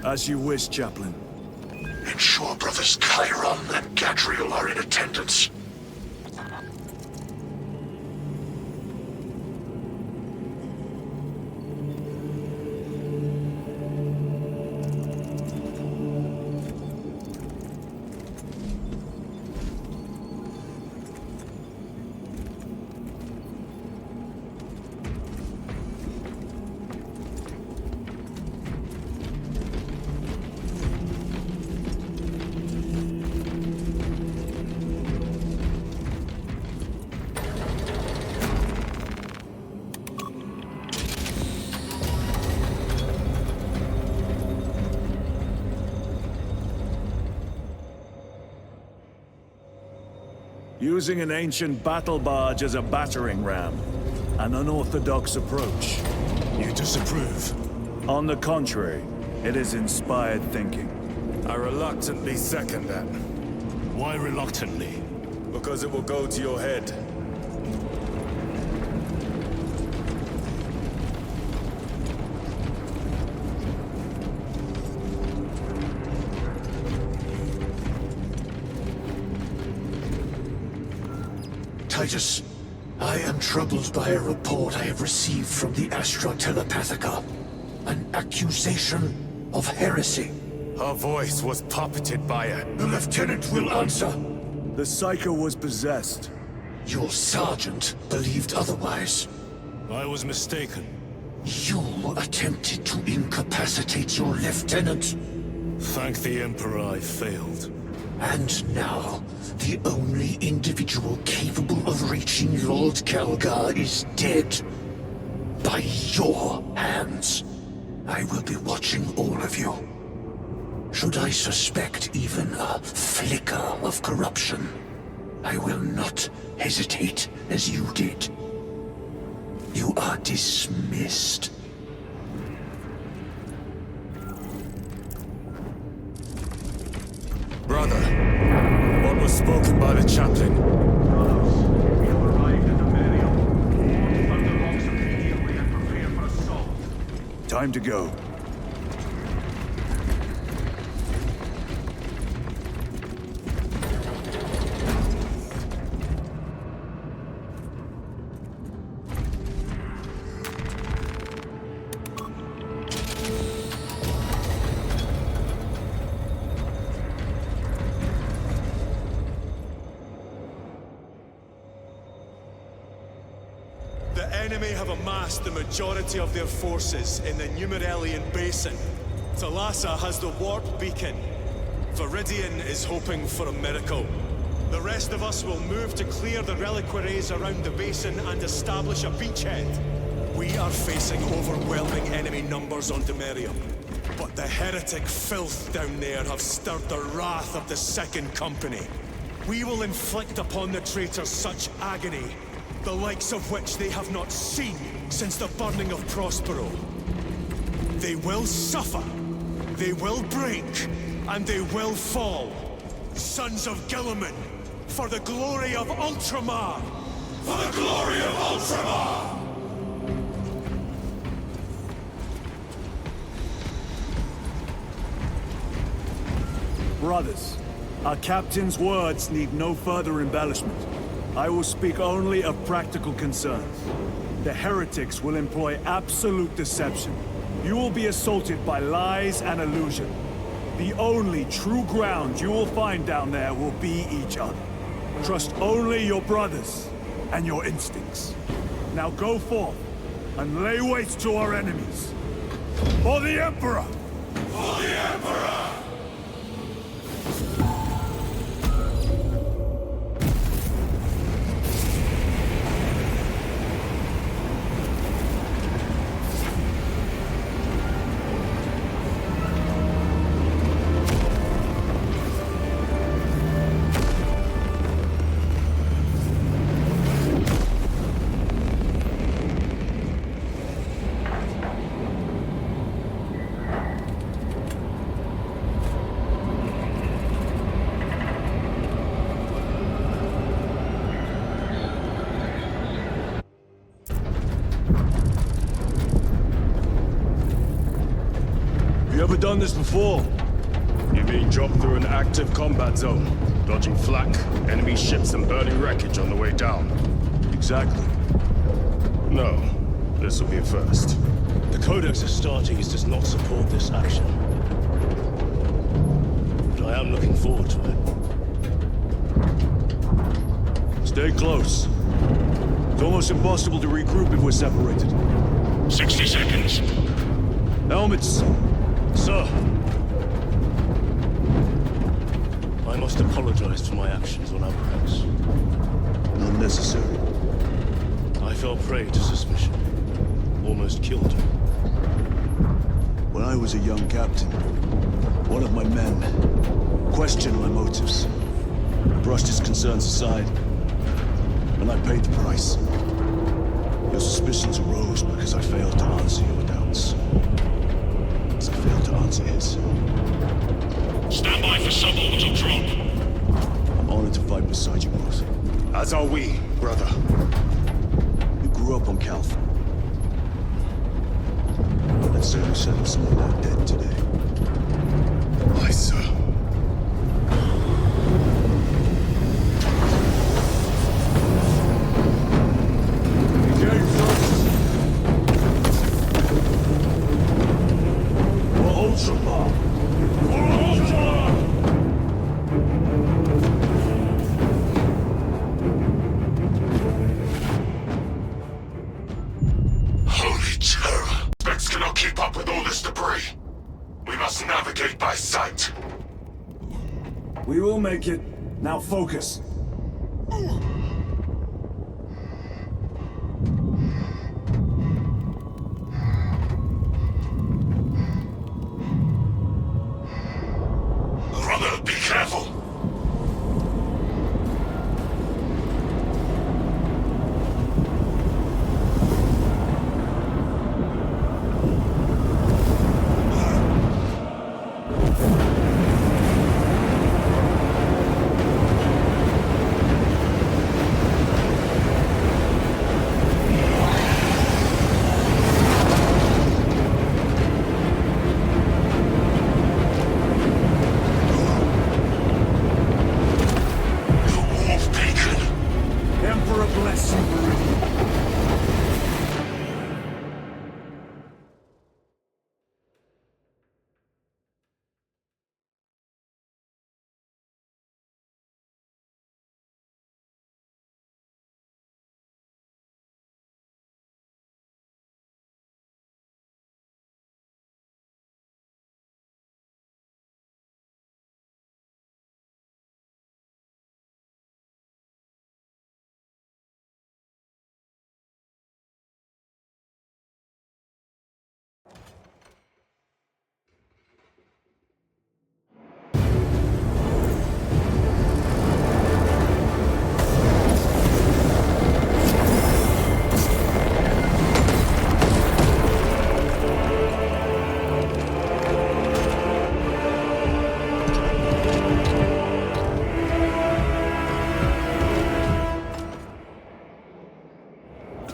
As you wish, Chaplain. Ensure brothers Chiron and Gadriel are in attendance. Using an ancient battle barge as a battering ram. An unorthodox approach. You disapprove? On the contrary, it is inspired thinking. I reluctantly second that. Why reluctantly? Because it will go to your head. Titus, I am troubled by a report I have received from the Astra Telepathica. An accusation of heresy. Her voice was puppeted by it. The lieutenant will answer. The Psycho was possessed. Your sergeant believed otherwise. I was mistaken. You attempted to incapacitate your lieutenant. Thank the Emperor I failed. And now, the only individual capable of reaching Lord Kelgar is dead. By your hands. I will be watching all of you. Should I suspect even a flicker of corruption, I will not hesitate as you did. You are dismissed. Brother, what was spoken by the chaplain? Brothers, we have arrived at the burial. Unload the rocks immediately and prepare for assault. Time to go. The enemy have amassed the majority of their forces in the Numeralian Basin. Thalassa has the warp beacon. Viridian is hoping for a miracle. The rest of us will move to clear the reliquaries around the basin and establish a beachhead. We are facing overwhelming enemy numbers on Demerium. But the heretic filth down there have stirred the wrath of the Second Company. We will inflict upon the traitors such agony, the likes of which they have not seen since the burning of Prospero. They will suffer, they will break, and they will fall. Sons of Gilliman, for the glory of Ultramar! For the glory of Ultramar! Brothers, our captain's words need no further embellishment. I will speak only of practical concerns. The heretics will employ absolute deception. You will be assaulted by lies and illusion. The only true ground you will find down there will be each other. Trust only your brothers and your instincts. Now go forth and lay waste to our enemies. For the Emperor! For the Emperor! never done this before. You're being dropped through an active combat zone, dodging flak, enemy ships and burning wreckage on the way down. Exactly. No, this will be a first. The Codex Astartes does not support this action. But I am looking forward to it. Stay close. It's almost impossible to regroup if we're separated. 60 seconds. Helmets! Sir! I must apologize for my actions on Abrax. Unnecessary. I fell prey to suspicion. Almost killed him. When I was a young captain, one of my men questioned my motives. I brushed his concerns aside, and I paid the price. Your suspicions arose because I failed to answer your doubts. As I failed to answer his. Stand by for suborbital drop. I'm honored to fight beside you both. As are we, brother. You grew up on Calth. Let's say we settle someone out dead today. Aye, sir. Holy terror! Specs cannot keep up with all this debris. We must navigate by sight. We will make it. Now focus. Brother, be careful! Emperor bless you, Meridian.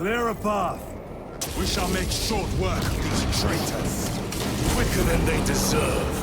Clear a path. We shall make short work of these traitors. Quicker than they deserve.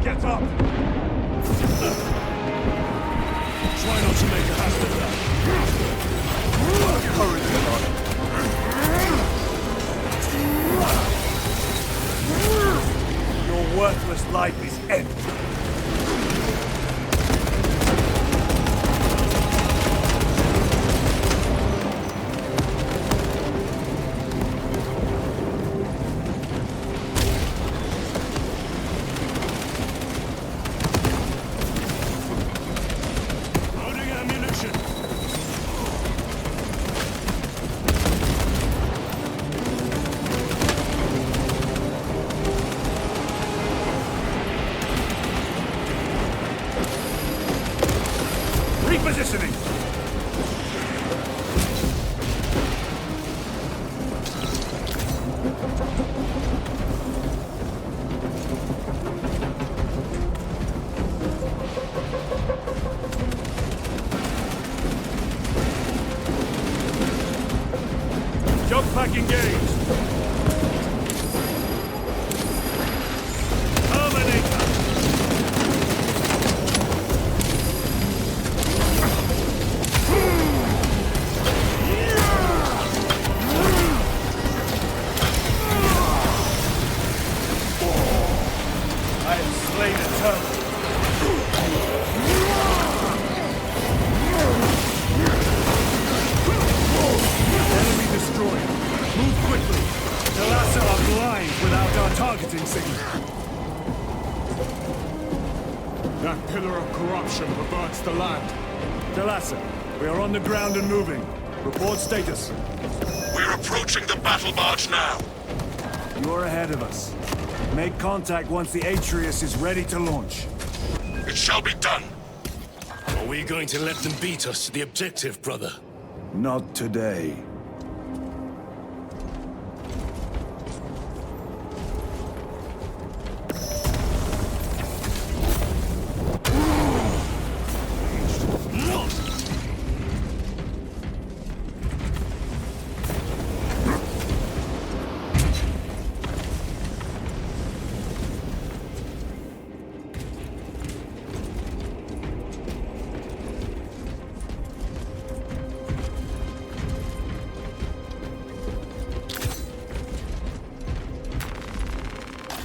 Get up! Try not to make a habit of that. currently on. Your worthless life is empty. Loading ammunition. Repositioning! Jump pack engaged! Terminator! I have slain a turtle. Enemy destroyed. Move quickly. The Lhasa are blind without our targeting signal. That pillar of corruption perverts the land. Delassa, we are on the ground and moving. Report status. We're approaching the battle barge now. You're ahead of us. Make contact once the Atreus is ready to launch. It shall be done. Are we going to let them beat us to the objective, brother? Not today.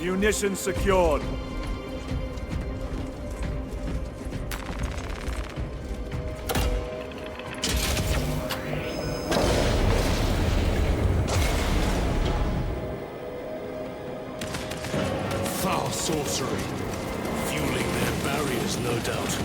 Munitions secured. Foul sorcery. Fueling their barriers, no doubt.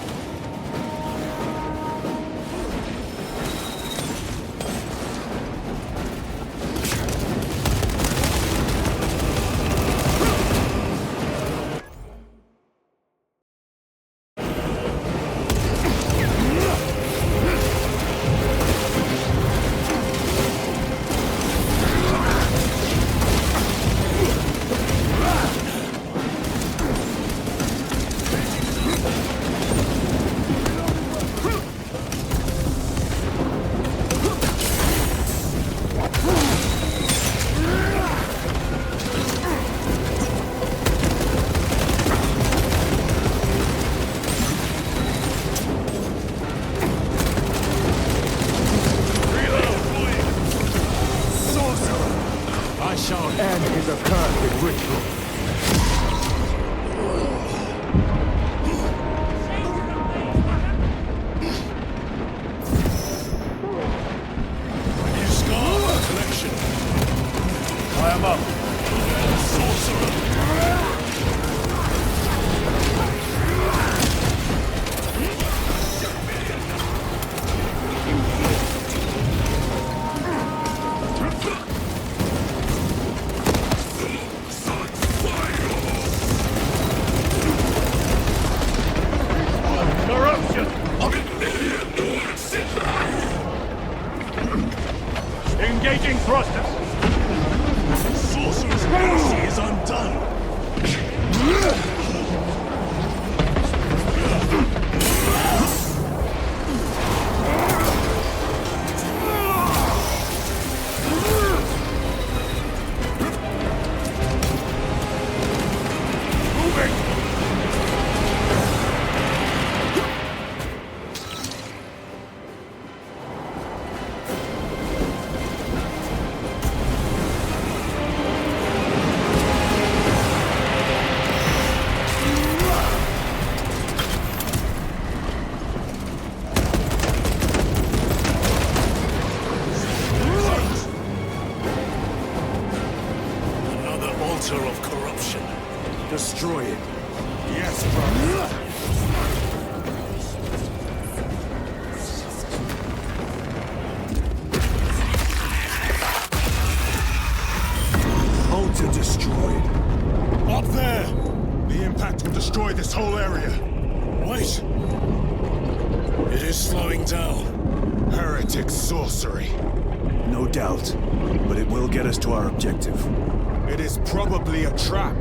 area. Wait! It is slowing down. Heretic sorcery. No doubt. But it will get us to our objective. It is probably a trap.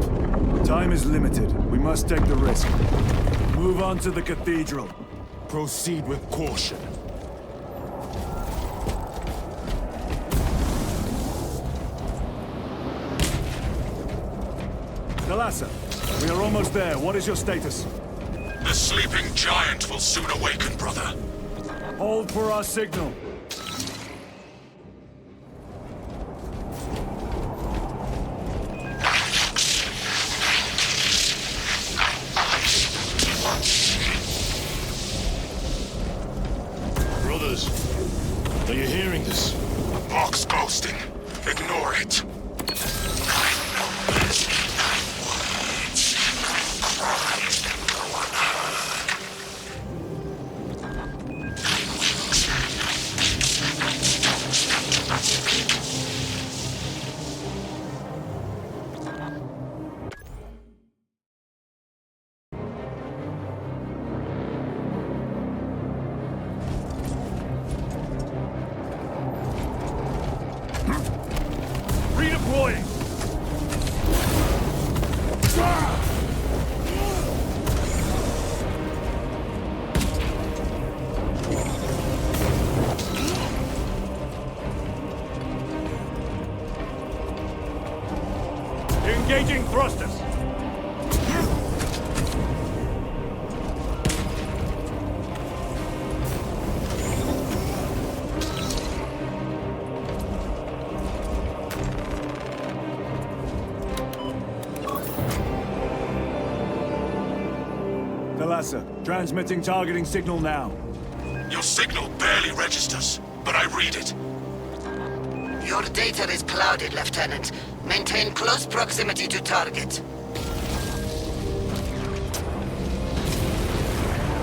Time is limited. We must take the risk. Move on to the cathedral. Proceed with caution. Thalassa, we are almost there. What is your status? The sleeping giant will soon awaken, brother. Hold for our signal. Brothers, are you hearing this? Box ghosting. Ignore it. Redeploying! Engaging thrusters! Thalassa, transmitting targeting signal now. Your signal barely registers, but I read it. Your data is clouded, Lieutenant. Maintain close proximity to target.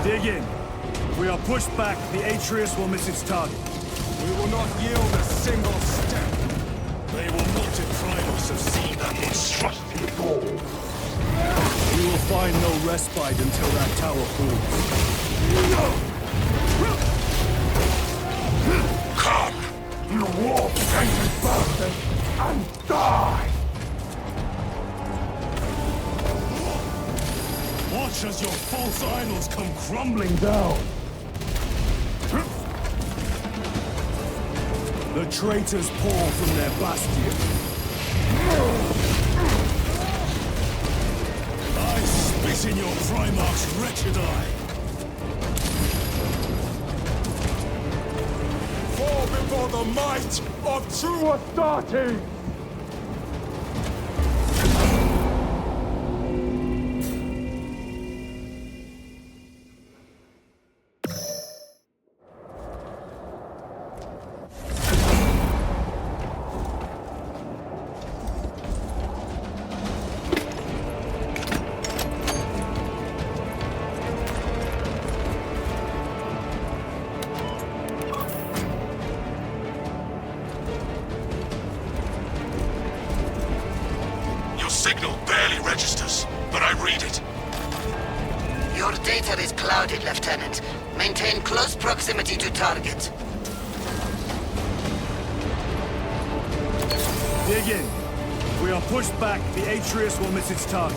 Dig in. If we are pushed back, the Atreus will miss its target. We will not yield a single step. They will not deprive us of seeing that monstrosity fall. We will find no respite until that tower falls. Come, you warp-tainted bastard, and die! Watch as your false idols come crumbling down. The traitors pour from their bastion. I spit in your Primarch's wretched eye. Fall before the might of true Astarte! Signal barely registers, but I read it. Your data is clouded, Lieutenant. Maintain close proximity to target. Dig in. If we are pushed back, the Atreus will miss its target.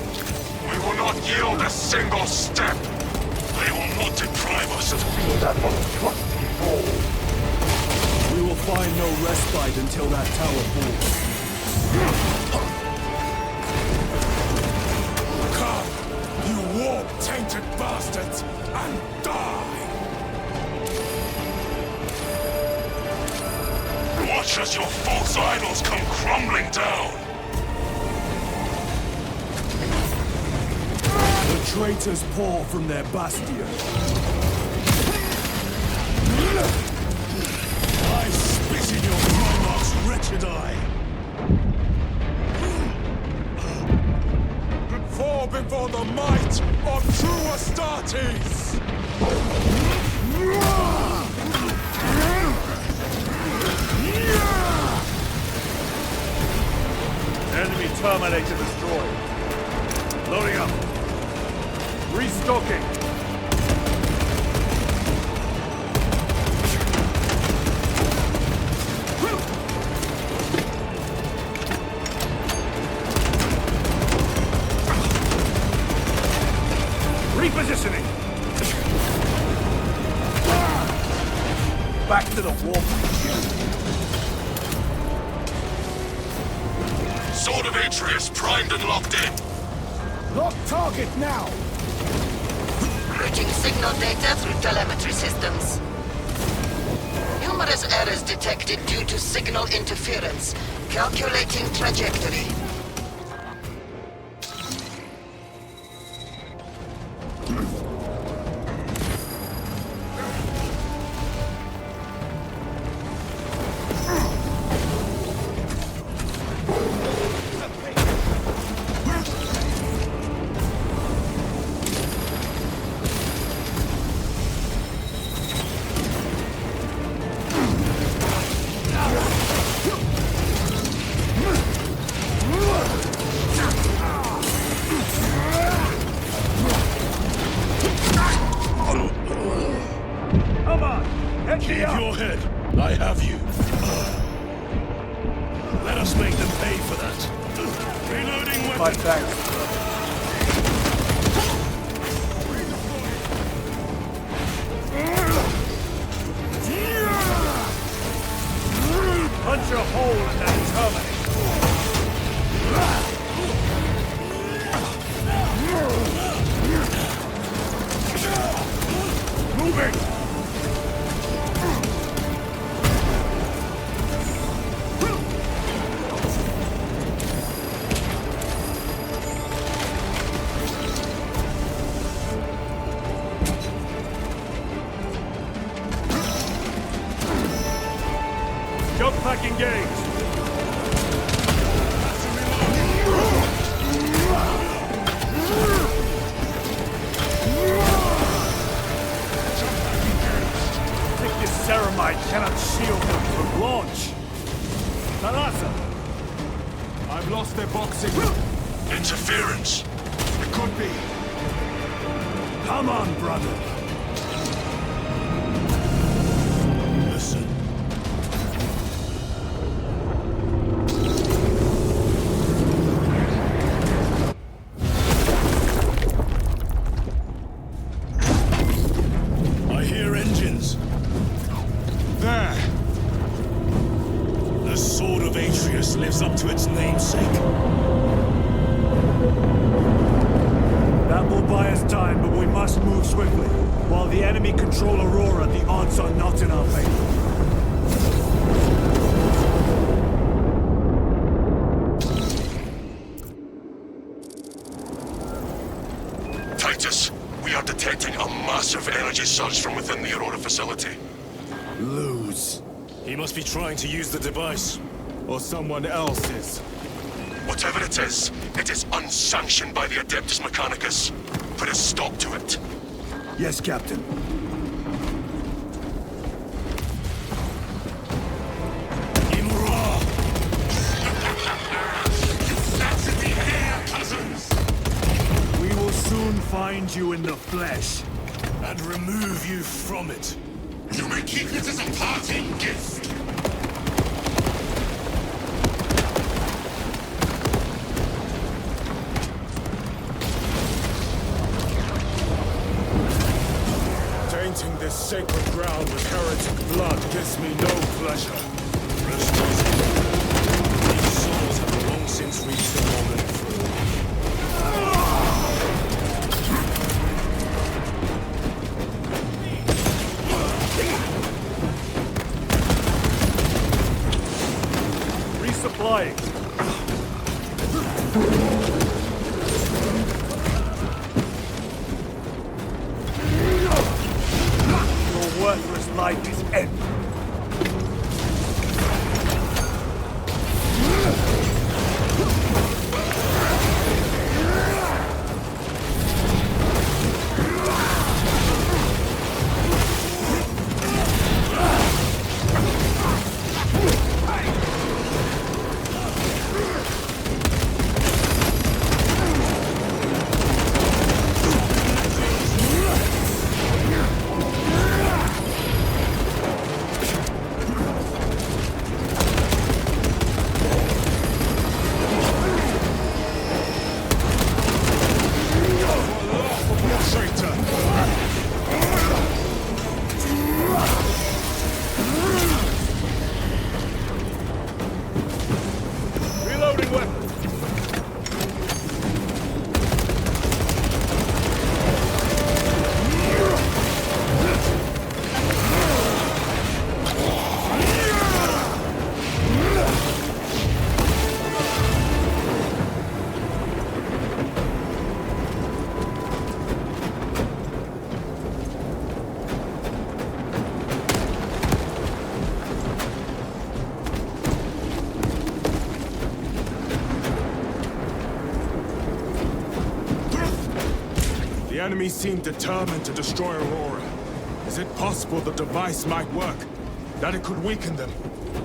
We will not yield a single step. They will not deprive us of seeing that monstrosity fall. We will find no respite until that tower falls. Warp-tainted bastards, and die! Watch as your false idols come crumbling down! The traitors pour from their bastion. I spit in your Primarch's wretched eye! Fall before the might of true Astartes! Enemy Terminator destroyed. Loading up. Restocking. Repositioning. Back to the wall. Sword of Atreus primed and locked in. Lock target now. Routing signal data through telemetry systems. Numerous errors detected due to signal interference. Calculating trajectory. Keep your head. I have you. Let us make them pay for that. Reloading weapon. My thanks. Punch a hole in that terminal. Moving. Jump pack engaged. Think this ceramide cannot shield them from launch. Talasa! I've lost their boxing. Interference. It could be. Come on, brother. Listen. I hear engines. There. The Sword of Atreus lives up to its namesake. That will buy us time, but we must move swiftly. While the enemy control Aurora, the odds are not in our favor. Titus, we are detecting a massive energy surge from within the Aurora facility. Lose. He must be trying to use the device. Or someone else is. Whatever it is unsanctioned by the Adeptus Mechanicus. Put a stop to it. Yes, Captain. Imra! That's in the air, cousins! We will soon find you in the flesh. And remove you from it. You may keep it as a parting gift. Tainting this sacred ground with heretic blood gives me no pleasure. Rest easy. These souls have long since reached the Northern throne. Resupplying. Your worthless life is ended. enemy seem determined to destroy Aurora. Is it possible the device might work? That it could weaken them?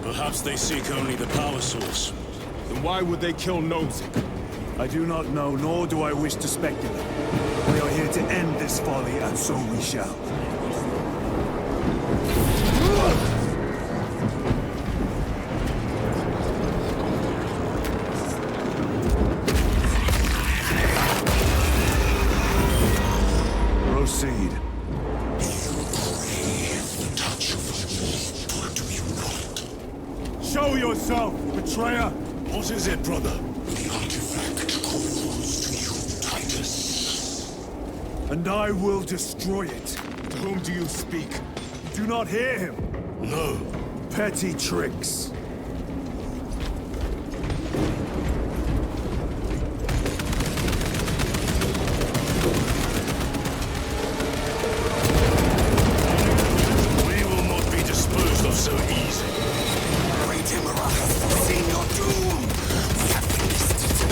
Perhaps they seek only the power source. Then why would they kill Nozick? I do not know, nor do I wish to speculate. We are here to end this folly, and so we shall. Proceed. Show yourself, betrayer! What is it, brother? The artifact calls to you, Titus. And I will destroy it. To whom do you speak? Do not hear him. No. Petty tricks. We will not be disposed of so easy. Great Emperor has foreseen your doom. We have witnessed it.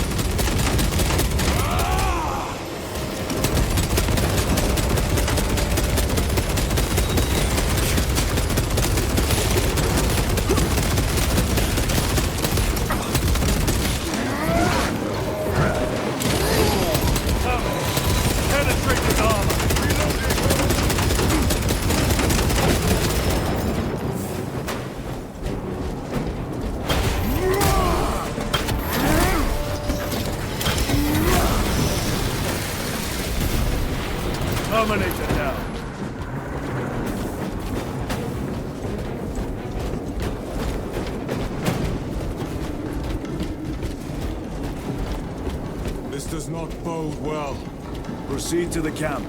Penetrate his armor. Terminator down. This does not bode well. Proceed to the camp.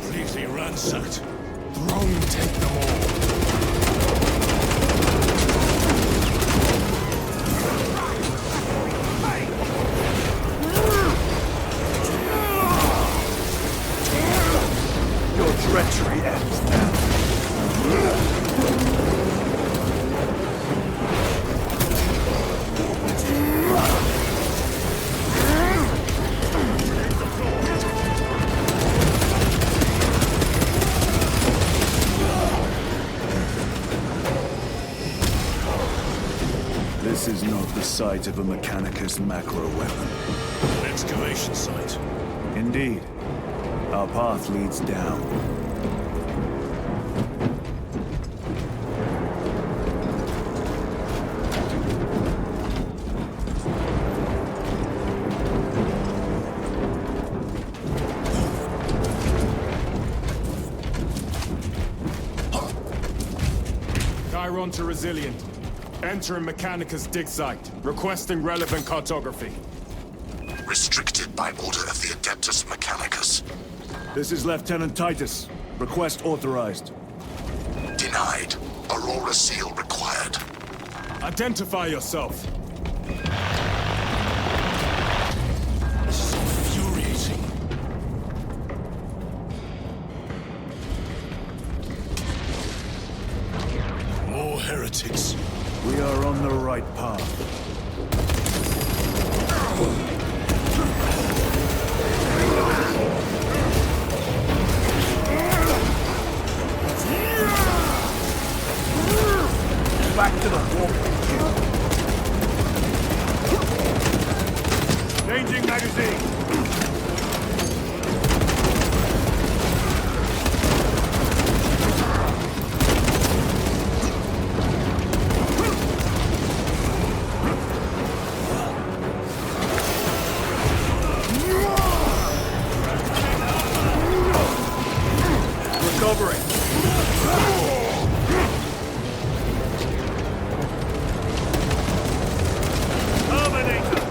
Completely ransacked. Throne take them all. Your treachery ends now. This is not the site of a Mechanicus macro weapon. An excavation site. Indeed. Our path leads down. Chiron to Resilient. Entering Mechanicus dig site. Requesting relevant cartography. Restricted by order of the Adeptus Mechanicus. This is Lieutenant Titus. Request authorized. Denied. Aurora seal required. Identify yourself. This is infuriating. More heretics. We are on the right path. Back to the warp. Changing magazine. Recovering. Terminator.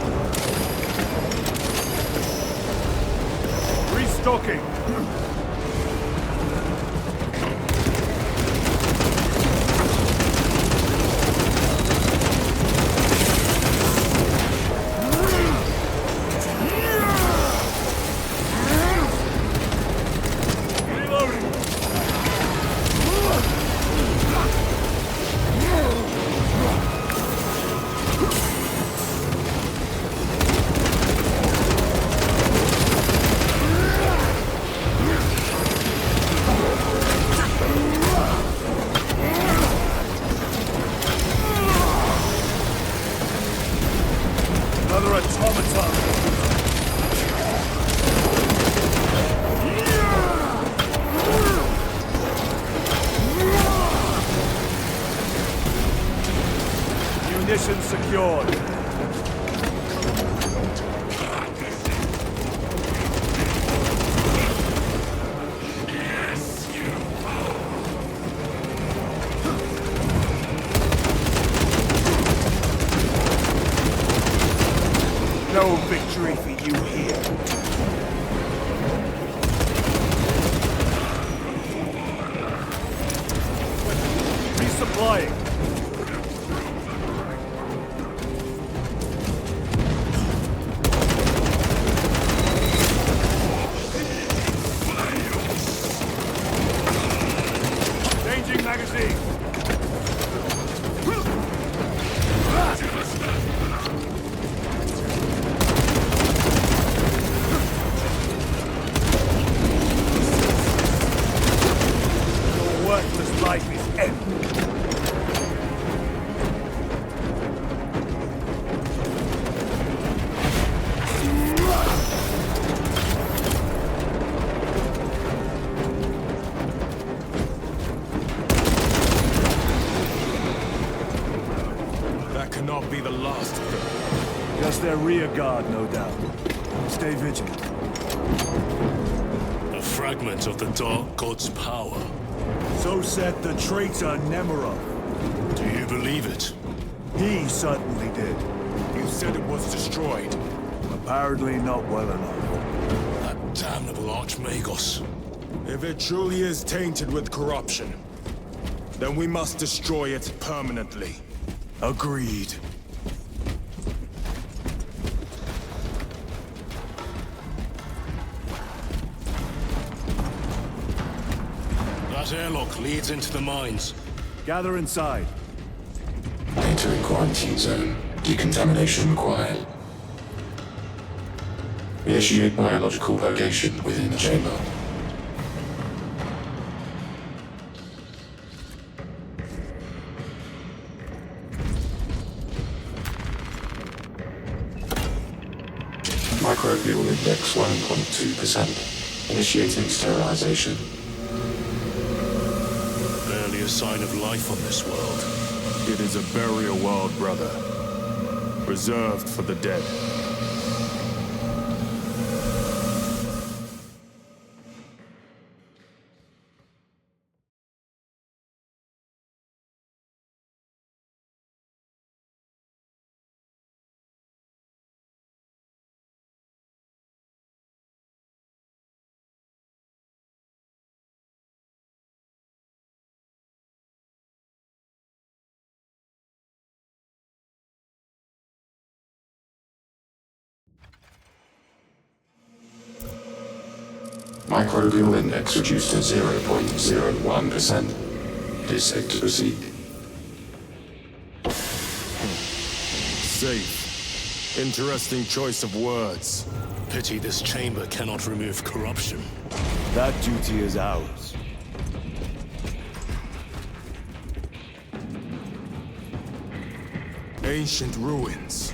Ammunition secured. No victory for you here. Resupplying. Changing magazine. Your worthless life is ended. That cannot be the last of them. Just their rear guard, no doubt. Stay vigilant. A fragment of the Dark God's power. So said the traitor Nemerov. Do you believe it? He certainly did. You said it was destroyed. Apparently not well enough. That damnable Archmagos. If it truly is tainted with corruption, then we must destroy it permanently. Agreed. That airlock leads into the mines. Gather inside. Entering quarantine zone. Decontamination required. Initiate biological purgation within the chamber. Microbial index 1.2%. Initiating sterilization. Barely a sign of life on this world. It is a burial world, brother. Reserved for the dead. Microbial index reduced to 0.01%. It is safe to proceed. Safe. Interesting choice of words. Pity this chamber cannot remove corruption. That duty is ours. Ancient ruins.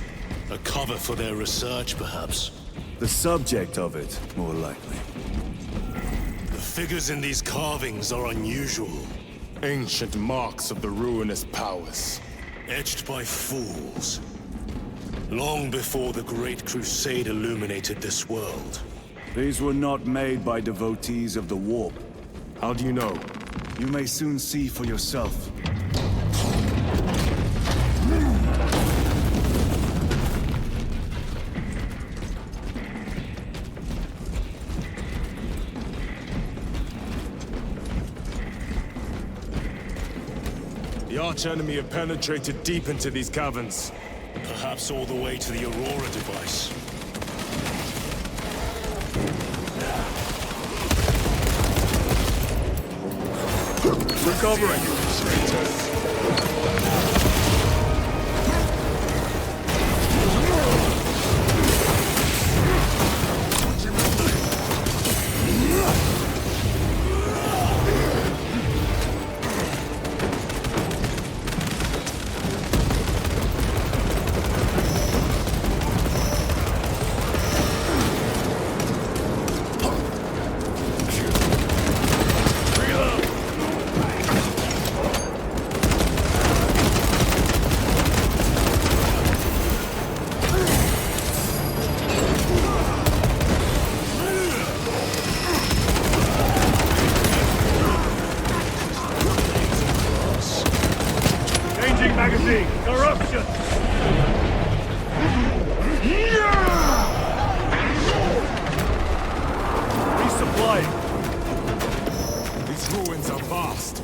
A cover for their research, perhaps. The subject of it, more likely. The figures in these carvings are unusual. Ancient marks of the ruinous powers. Etched by fools. Long before the Great Crusade illuminated this world. These were not made by devotees of the warp. How do you know? You may soon see for yourself. The archenemy have penetrated deep into these caverns. Perhaps all the way to the Aurora device. Recovering. Changing magazine! Corruption! Resupplying! These ruins are vast.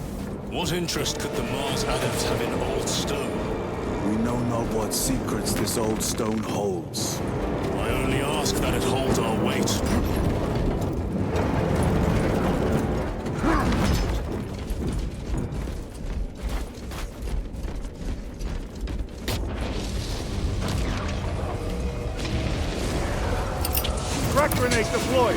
What interest could the Mars adepts have in old stone? We know not what secrets this old stone holds. I only ask that it holds our weight. Crack grenade deployed!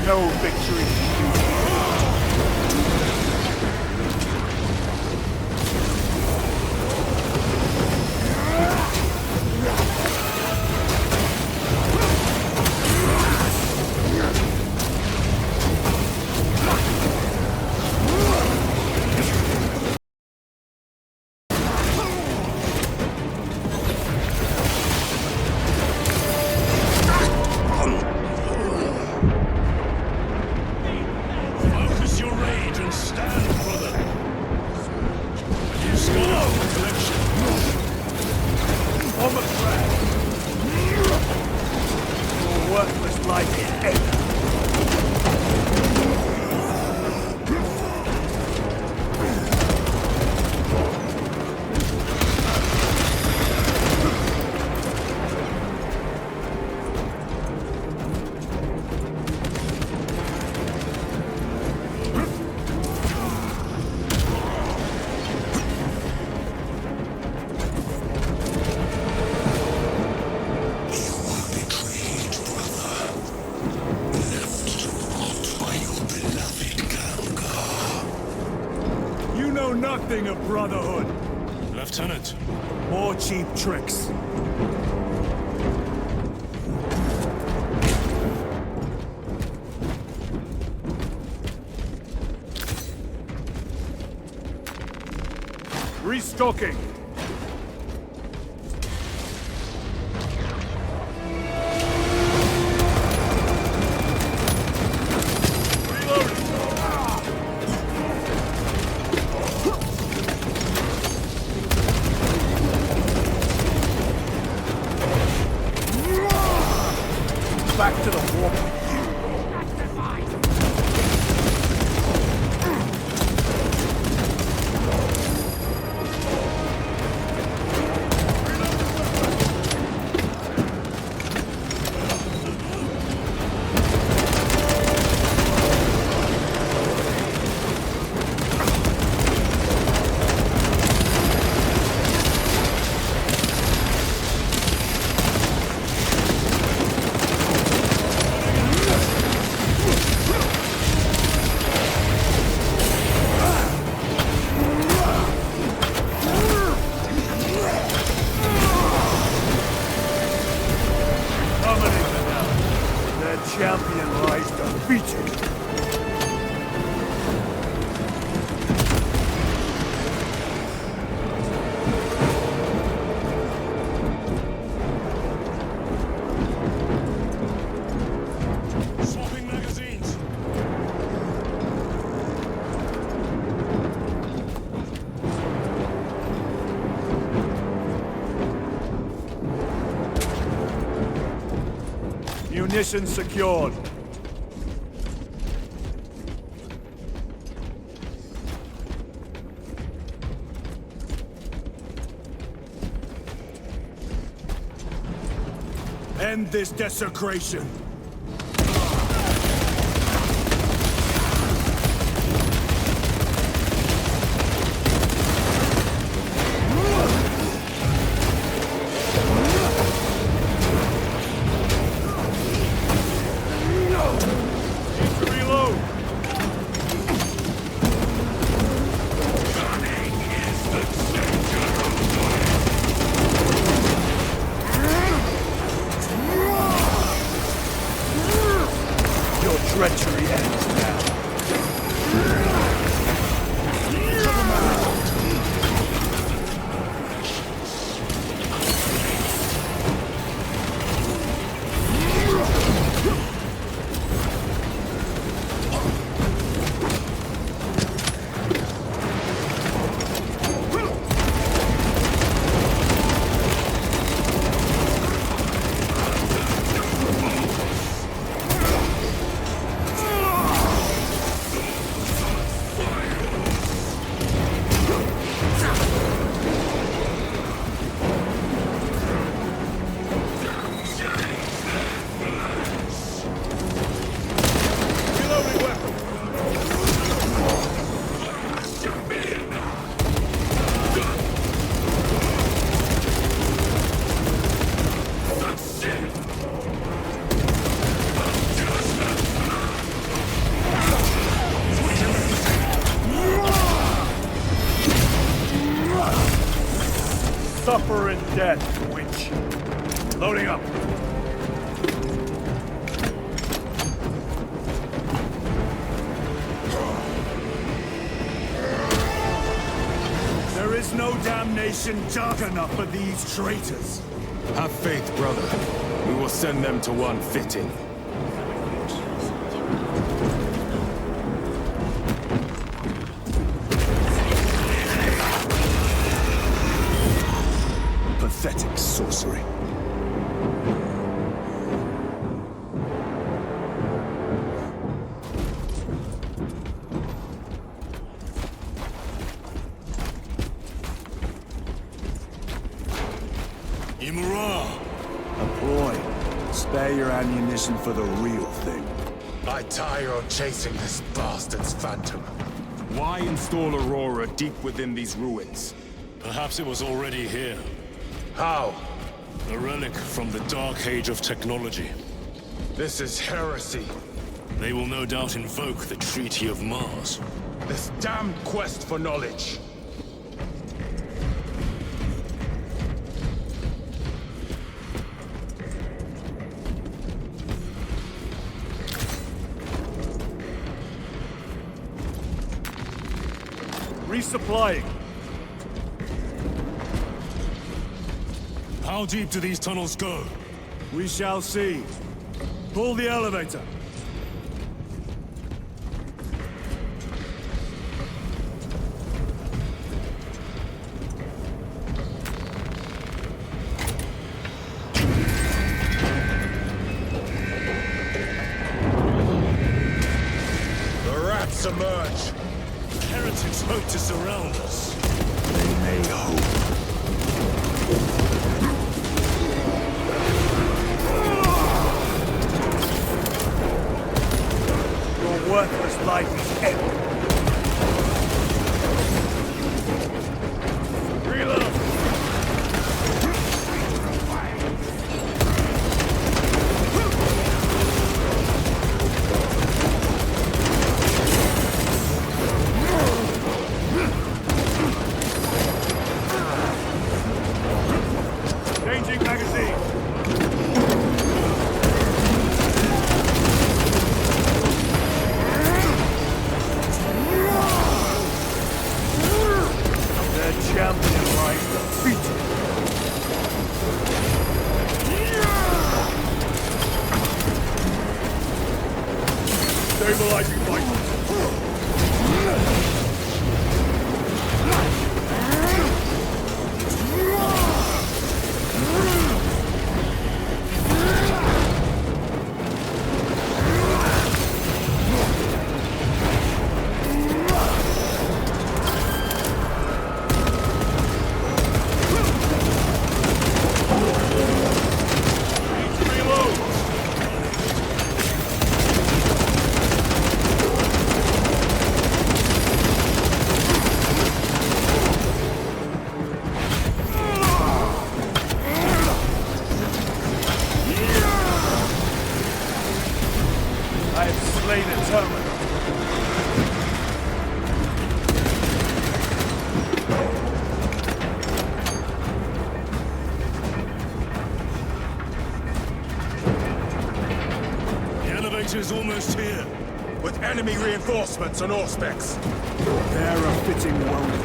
No victory. Focus your rage and stand, brother. A new scar for the collection. On the track! Your worthless life is ended. You know nothing of brotherhood. Lieutenant, More cheap tricks. Restocking. Reloading. Back to the warp. Dominating now. Their champion lies defeated. swapping magazines. Munitions secured. End this desecration. Reload. march. Loading up. There is no damnation dark enough for these traitors. Have faith, brother. We will send them to one fitting. Pathetic sorcery. A ploy. Spare your ammunition for the real thing. I tire of chasing this bastard's phantom. Why install Aurora deep within these ruins? Perhaps it was already here. How? A relic from the Dark Age of technology. This is heresy. They will no doubt invoke the Treaty of Mars. This damned quest for knowledge. Resupplying. How deep do these tunnels go? We shall see. Pull the elevator. The rats emerge. Heretics hope to surround us. They may hope. Your worthless life is empty. Reload! Changing magazine. Their champion lies defeated. Stabilizing vitals. I have slain a terminal. The elevator is almost here. With enemy reinforcements on all specs. They're a fitting welcome.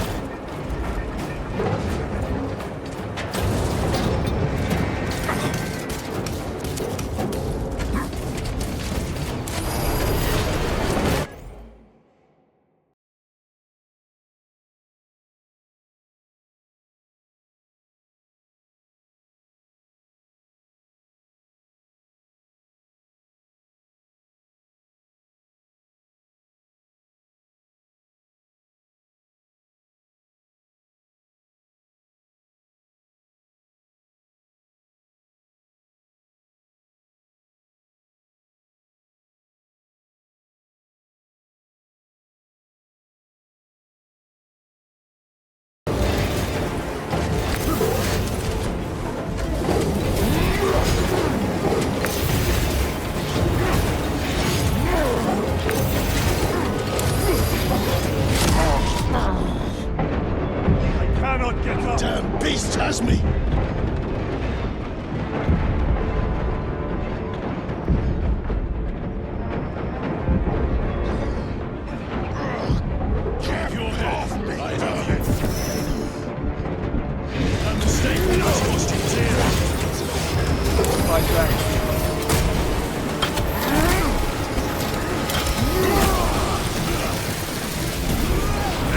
right back to you.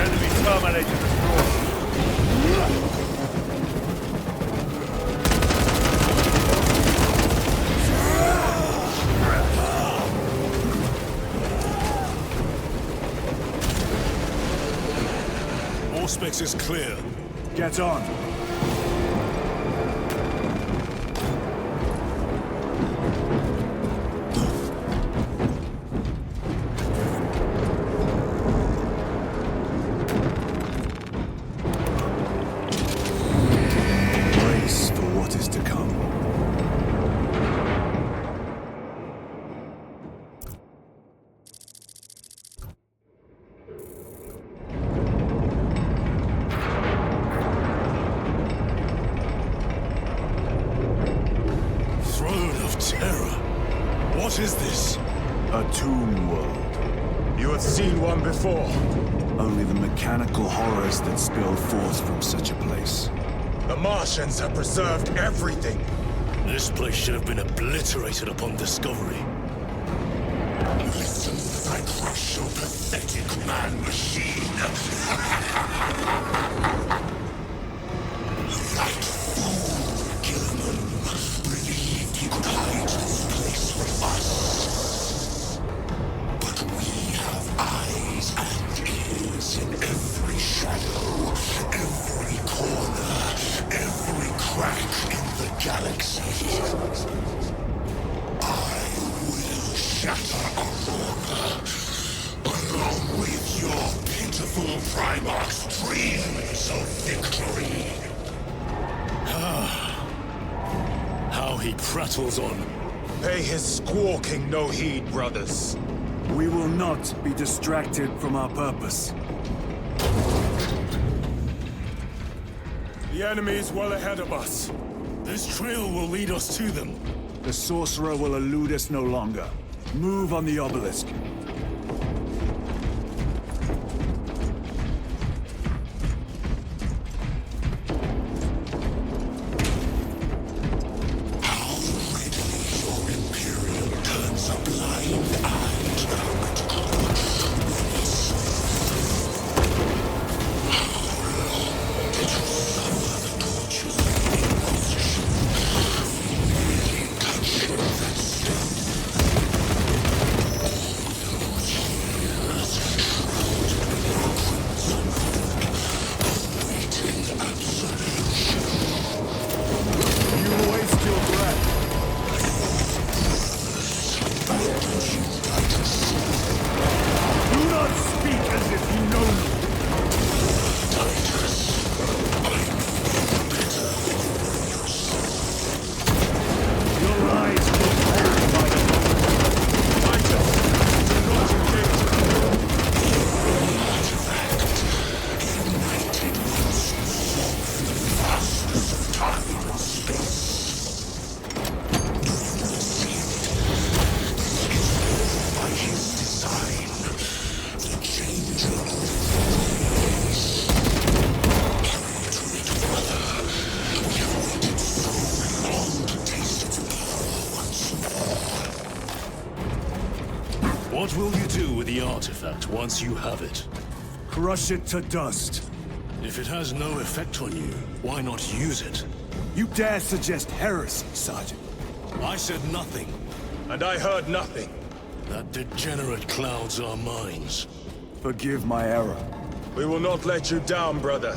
Enemy terminator destroyed. Auspex is clear. Get on. Brace for what is to come. What is this? A tomb world. You have seen one before. Only the mechanical horrors that spill forth from such a place. The Martians have preserved everything. This place should have been obliterated upon discovery. Listen as I crush your pathetic man-machine. That fool, Gilman, believed he could hide this place from us. But we have eyes and ears in every shadow, every corner, every crack in the galaxy. Shatter Aurora, along with your pitiful Primarch's dreams of victory. How he prattles on. Pay his squawking no heed, brothers. We will not be distracted from our purpose. The enemy is well ahead of us. This trail will lead us to them. The sorcerer will elude us no longer. Move on the obelisk. How readily your Imperium turns a blind eye to heretical witness. How long did you suffer the torture of Inquisition? Really touching that stone. What will you do with the artifact once you have it? Crush it to dust. If it has no effect on you, why not use it? You dare suggest heresy, Sergeant? I said nothing. And I heard nothing. That degenerate clouds our minds. Forgive my error. We will not let you down, brother.